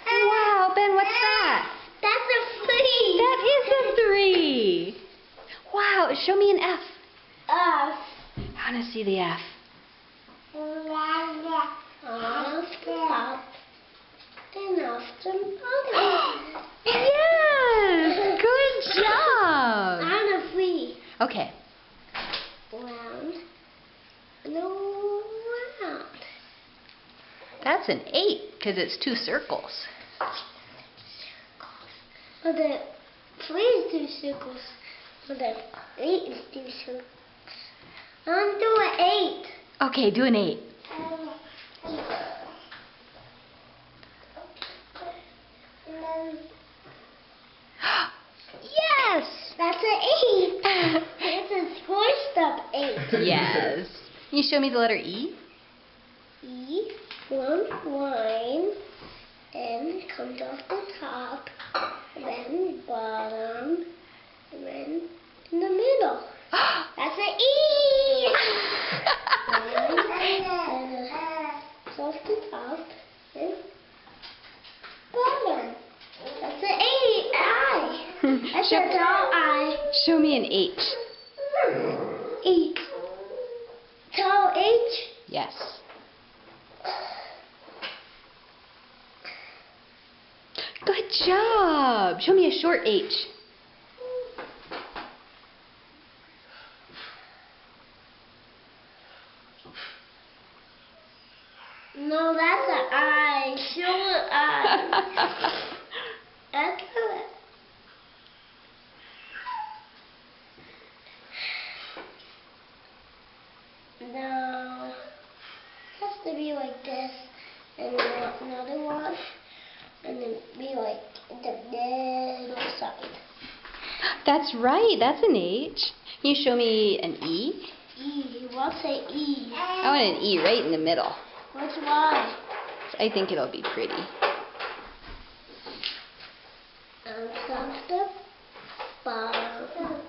Wow, Ben, what's that? That's a 3. That is a 3. Wow, show me an F. F. I want to see the F. Stop. And after bottom. Yes! Good job! And a 3. Okay. Round. No round. That's an 8 because it's 2 circles. But the 3 is 2 circles. But the 8 is 2 circles. I want to do an 8. Okay, do an 8. Yes! That's an 8. It's a squished up 8. Yes. Can you show me the letter E? E, one line, and it comes off the top, then bottom, and then in the middle. That's an E! And off the top, and bottom. That's an I. That's a tall I. Show me an H. H. Tall H. Yes. Good job. Show me a short H. No, that's an I. Show an I. That's it. No. It has to be like this. And then another one. And then be like the middle side. That's right. That's an H. Can you show me an E? E. What's an E? I want an E right in the middle. What's Y? I think it'll be pretty. And comes the bottom.